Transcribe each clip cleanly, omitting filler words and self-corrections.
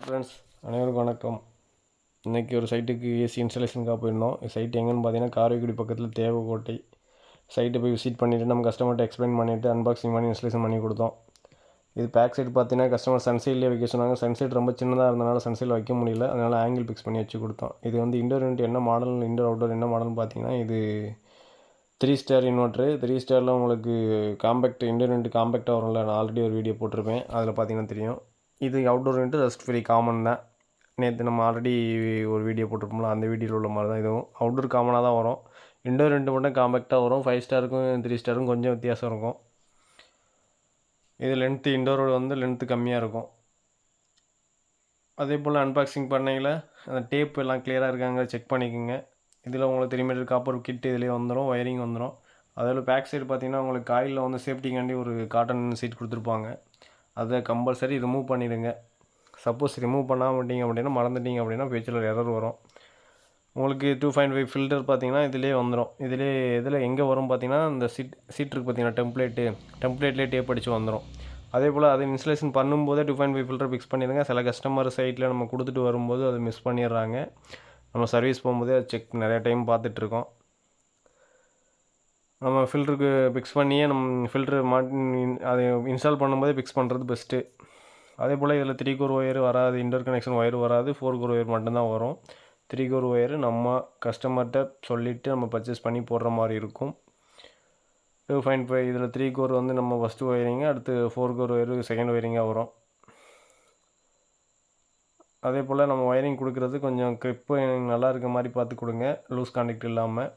Friends அனைவருக்கும் வணக்கம். இன்றைக்கி ஒரு சைட்டுக்கு ஏசி இன்ஸ்டாலேஷனுக்காக போயிருந்தோம். சைட் எங்கேன்னு பார்த்தீங்கன்னா காரைக்குடி பக்கத்தில் தேவக்கோட்டை. சைட்டை போய் விசிட் பண்ணிவிட்டு நம்ம கஸ்டமர்கிட்ட எக்ஸ்பிளைன் பண்ணிவிட்டு அன்பாக்சிங் பண்ணி இன்ஸ்டாலேஷன் பண்ணி கொடுத்தோம். இது பேக் சைடு பார்த்தீங்கன்னா கஸ்டமர் சன்சைட்லேயே வைக்க சொன்னாங்க. சன்சைட் ரொம்ப சின்னதாக இருந்தனால சன்சைடில் வைக்க முடியல, அதனால் ஆங்கிள் ஃபிக்ஸ் பண்ணி வச்சு கொடுத்தோம். இது இண்டோர் யூனிட் என்ன மாடல், இண்டோர் அவுட்டோர் என்ன மாடல்னு பார்த்தீங்கன்னா இது 3 ஸ்டார் இன்வெர்ட்ரு. 3 ஸ்டாரில் உங்களுக்கு காம்பேக்ட் இண்டோர் யூனிட் காம்பேக்டாக வரும்ல, நான் ஆல்ரெடி ஒரு வீடியோ போட்டிருப்பேன், அதில் பார்த்தீங்கன்னா தெரியும். இது outdoor unit rust free common தான். நேற்று நம்ம ஆல்ரெடி ஒரு வீடியோ போட்டிருப்போம்ல, அந்த வீடியோவில் உள்ள மாதிரி தான் இதுவும். அவுட்டோர் காமனாக தான் வரும். இண்டோர் யூனிட் மட்டும் காம்பேக்டாக வரும். 5 ஸ்டாருக்கும் 3 ஸ்டாருக்கும் கொஞ்சம் வித்தியாசம் இருக்கும். இது லென்த்து இண்டோரோட லென்த்து கம்மியாக இருக்கும். அதே போல் அன்பாக்சிங் பண்ணையில் அந்த டேப் எல்லாம் கிளியராக இருக்காங்க செக் பண்ணிக்கோங்க. இதில் உங்களுக்கு 3 மீட்டர் காப்பர் கிட்டு இதிலே வந்துடும், ஒயரிங் வந்துடும். அதில் பேக் சைடு பார்த்தீங்கன்னா உங்களுக்கு காயில் சேஃப்டிக்காண்டி ஒரு காட்டன் சீட் கொடுத்துருப்பாங்க. அதை கம்பல்சரி ரிமூவ் பண்ணிடுங்க. சப்போஸ் ரிமூவ் பண்ணாமல் விட்டீங்க அப்படின்னா, மறந்துட்டீங்க அப்படின்னா ஃபியூச்சரில் எரர் வரும். உங்களுக்கு 2.5 ஃபில்டர் பார்த்தீங்கன்னா இதிலே வந்துடும். இதில் எங்கே வரும் பார்த்தீங்கன்னா, இந்த சீட் இருக்குது பார்த்தீங்கன்னா டெம்ப்ளேட்லேயே டேப் அடித்து வந்துடும். அதே போல் அதை இன்ஸ்டாலேஷன் பண்ணும்போதே 2.5 ஃபில்டர் ஃபிக்ஸ் பண்ணிடுங்க. சில கஸ்டமர் சைட்டில் நம்ம கொடுத்துட்டு வரும்போது அதை மிஸ் பண்ணிடுறாங்க. நம்ம சர்வீஸ் போகும்போதே அதை நிறையா டைம் பார்த்துட்ருக்கோம். நம்ம ஃபில்டருக்கு ஃபிக்ஸ் பண்ணியே நம்ம ஃபில்ட்ரு அதை இன்ஸ்டால் பண்ணும்போதே ஃபிக்ஸ் பண்ணுறது பெஸ்ட்டு. அதே போல் இதில் 3 கோர் ஒயர் வராது, இன்டோர் கனெக்ஷன் ஒயர் வராது, 4 கோர் ஒயர் மட்டும்தான் வரும். 3 கோர் ஒயர் நம்ம கஸ்டமர்கிட்ட சொல்லிவிட்டு நம்ம பர்ச்சேஸ் பண்ணி போடுற மாதிரி இருக்கும். 2.5 இதில் 3 கோர் நம்ம ஃபஸ்ட்டு ஒயரிங்க, அடுத்து 4 கோர் ஒயர் செகண்ட் ஒயரிங்காக வரும். அதே போல் நம்ம ஒயரிங் கொடுக்குறது கொஞ்சம் கிரிப்பு நல்லா இருக்க மாதிரி பார்த்து கொடுங்க, லூஸ் கான்டெக்ட் இல்லாமல்.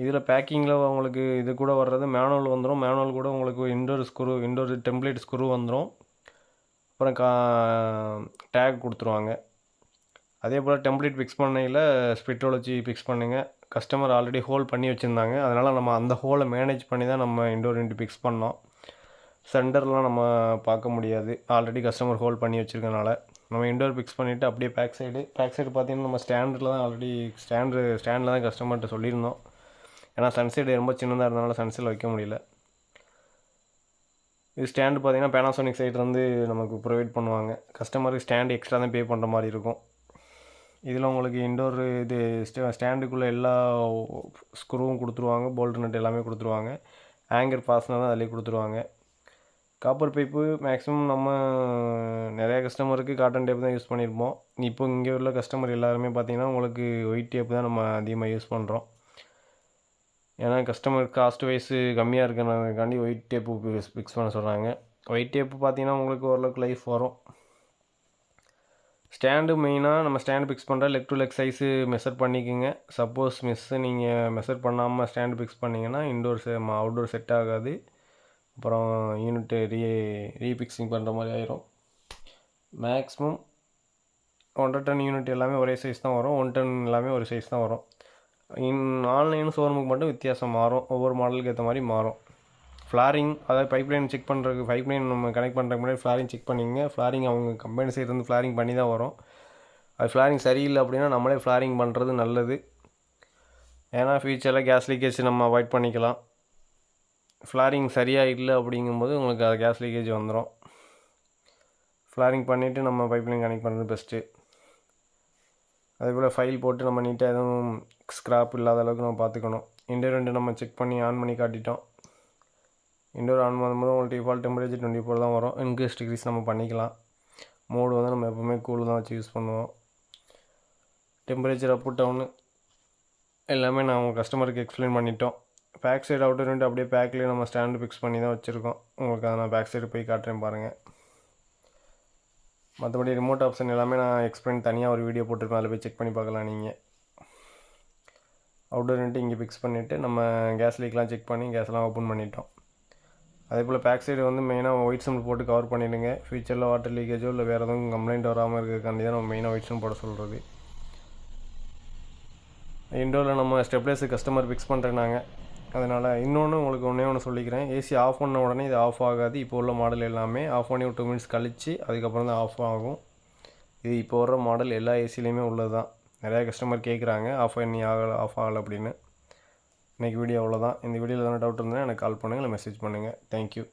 இதில் பேக்கிங்கில் உங்களுக்கு இது கூட வர்றது மேனுவல் வந்துடும். மேனுவல் கூட உங்களுக்கு இண்டோர் டெம்ப்ளேட் ஸ்க்ரூ வந்துடும். அப்புறம் டேக் கொடுத்துருவாங்க. அதே போல் டெம்ப்ளேட் ஃபிக்ஸ் பண்ணையில் ஸ்பிரிட்டோல் வச்சு ஃபிக்ஸ் பண்ணுங்கள். கஸ்டமர் ஆல்ரெடி ஹோல் பண்ணி வச்சுருந்தாங்க, அதனால் நம்ம அந்த ஹோலை மேனேஜ் பண்ணி தான் நம்ம இண்டோர் யூனிட் ஃபிக்ஸ் பண்ணோம். சென்டர்லாம் நம்ம பார்க்க முடியாது, ஆல்ரெடி கஸ்டமர் ஹோல் பண்ணி வச்சுருக்கனால. நம்ம இண்டோர் ஃபிக்ஸ் பண்ணிவிட்டு அப்படியே பேக் சைடு பார்த்திங்கன்னா நம்ம ஸ்டாண்டில் தான் ஆல்ரெடி ஸ்டாண்டில் தான் கஸ்டமர்கிட்ட சொல்லியிருந்தோம். ஏன்னா சன்சைடு ரொம்ப சின்னதாக இருந்தனால சன்சைடில் வைக்க முடியல. இது ஸ்டாண்டு பார்த்தீங்கன்னா பேனாசோனிக் சைட்லேருந்து நமக்கு ப்ரொவைட் பண்ணுவாங்க. கஸ்டமருக்கு ஸ்டாண்டு எக்ஸ்ட்ரா தான் பே பண்ணுற மாதிரி இருக்கும். இதில் உங்களுக்கு இண்டோர் இது ஸ்டாண்டுக்குள்ளே எல்லா ஸ்க்ரூவும் கொடுத்துருவாங்க, போல்ட் நட் எல்லாமே கொடுத்துருவாங்க. ஆங்கர் ஃபாஸ்னர் தான் அதிலே கொடுத்துருவாங்க. காப்பர் பைப்பு மேக்ஸிமம் நம்ம நிறையா கஸ்டமருக்கு காட்டன் டேப் தான் யூஸ் பண்ணியிருப்போம். இப்போ இங்கே உள்ள கஸ்டமர் எல்லாருமே பார்த்திங்கன்னா உங்களுக்கு ஒயிட் டேப் தான் நம்ம அதிகமாக யூஸ் பண்ணுறோம். ஏன்னா கஸ்டமர் காஸ்ட் வைஸு கம்மியாக இருக்கிறதுக்காண்டி ஒயிட் டேப்பு ஃபிக்ஸ் பண்ண சொல்கிறாங்க. ஒயிட் டேப்பு பார்த்தீங்கன்னா உங்களுக்கு ஓரளவுக்கு லைஃப் வரும். ஸ்டாண்டு மெயினாக நம்ம ஸ்டாண்டு ஃபிக்ஸ் பண்ணுற leg to leg size measure பண்ணிக்கோங்க. சப்போஸ் நீங்கள் மெஷர் பண்ணாமல் ஸ்டாண்டு ஃபிக்ஸ் பண்ணிங்கன்னா அவுட்டோர் செட் ஆகாது. அப்புறம் யூனிட்டு ரீஃபிக்ஸிங் பண்ணுற மாதிரி ஆயிரும். மேக்ஸிமம் 1.5 டன் யூனிட் எல்லாமே ஒரே சைஸ் தான் வரும். 1 டன் எல்லாமே ஒரு சைஸ் தான் வரும். ஆன்லைன் ஷோரூமுக்கு மட்டும் வித்தியாசம் மாறும், ஒவ்வொரு மாடலுக்கு ஏற்ற மாதிரி மாறும். ஃப்ளாரிங், அதாவது பைப்லைன் செக் பண்ணுறதுக்கு, பைப்லைன் நம்ம கனெக்ட் பண்ணுறதுக்கு முன்னாடி ஃப்ளாரிங் செக் பண்ணிங்க. ஃப்ளாரிங் அவங்க கம்பெனி சைட்லேருந்து ஃப்ளாரிங் பண்ணி தான் வரும். அது ஃப்ளாரிங் சரியில்லை அப்படின்னா நம்மளே ஃப்ளாரிங் பண்ணுறது நல்லது. ஏன்னா ஃபியூச்சரில் கேஸ் லீக்கேஜ் நம்ம அவாய்ட் பண்ணிக்கலாம். ஃப்ளாரிங் சரியாக இல்லை அப்படிங்கும்போது உங்களுக்கு அது கேஸ் லீக்கேஜ் வந்துடும். ஃப்ளாரிங் பண்ணிவிட்டு நம்ம பைப்லைன் கனெக்ட் பண்ணுறது பெஸ்ட்டு. அதேபோல் ஃபைல் போட்டு நம்ம நீட்டாக எதுவும் ஸ்க்ராப் இல்லாத அளவுக்கு நம்ம பார்த்துக்கணும். இண்டோர் யூனிட் நம்ம செக் பண்ணி ஆன் பண்ணி காட்டிட்டோம். இண்டோர் ஆன் பண்ணும்போது உங்களுக்கு டிஃபால்ட் டெம்பரேச்சர் 24 தான் வரும். இன்க்ரீஸ் டிக்ரீஸ் நம்ம பண்ணிக்கலாம். மோடு நம்ம எப்போவுமே கூல் தான் வச்சு யூஸ் பண்ணுவோம். டெம்பரேச்சர் அப் டவுனு எல்லாமே நான் உங்கள் கஸ்டமருக்கு எக்ஸ்பிளைன் பண்ணிட்டோம். பேக் சைடு அவுட்டர் யூனிட் அப்படியே பேக்லேயே நம்ம ஸ்டாண்டு ஃபிக்ஸ் பண்ணி தான் வச்சுருக்கோம். உங்களுக்கு அதை நான் பேக் சைடு போய் காட்டுறேன் பாருங்கள். மற்றபடி ரிமோட் ஆப்ஷன் எல்லாமே நான் எக்ஸ்பிளைன் தனியாக ஒரு வீடியோ போட்டிருப்பேன், அதில் போய் செக் பண்ணி பார்க்கலாம் நீங்கள். அவுட்டோர் யூனிட் இங்கே ஃபிக்ஸ் பண்ணிவிட்டு நம்ம கேஸ் லீக்லாம் செக் பண்ணி கேஸ்லாம் ஓப்பன் பண்ணிட்டோம். அதே போல் பேக் சைடு மெயினாக ஒயிட் சிம்பிள் போட்டு கவர் பண்ணிவிடுங்க. ஃபியூச்சரில் வாட்டர் லீக்கேஜோ இல்லை வேறு எதுவும் கம்ப்ளைண்ட் வராமல் இருக்கிறதுக்காண்டி தான் நம்ம மெயினாக ஒயிட் சிம்பிள் போட சொல்கிறது. இண்டோரில் நம்ம ஸ்டெப்லைசர் கஸ்டமர் ஃபிக்ஸ் பண்ணுறேன்னாங்க. அதனால் இன்னொன்று உங்களுக்கு ஒன்று சொல்லிக்கிறேன். ஏசி ஆஃப் பண்ண உடனே இது ஆஃப் ஆகாது. இப்போ உள்ள மாடல் எல்லாமே ஆஃப் பண்ணி ஒரு 2 மினிட்ஸ் கழித்து அதுக்கப்புறம் தான் ஆஃப் ஆகும். இது இப்போ வர்ற மாடல் எல்லா ஏசிலையுமே உள்ளது தான். நிறையா கஸ்டமர் கேட்குறாங்க ஆஃப் ஆகலை அப்படின்னு. இன்றைக்கி வீடியோ அவ்வளோதான். இந்த வீடியோவில் எதனா டவுட் இருந்தால் எனக்கு கால் பண்ணுங்கள், இல்லை மெசேஜ் பண்ணுங்கள். தேங்க்யூ.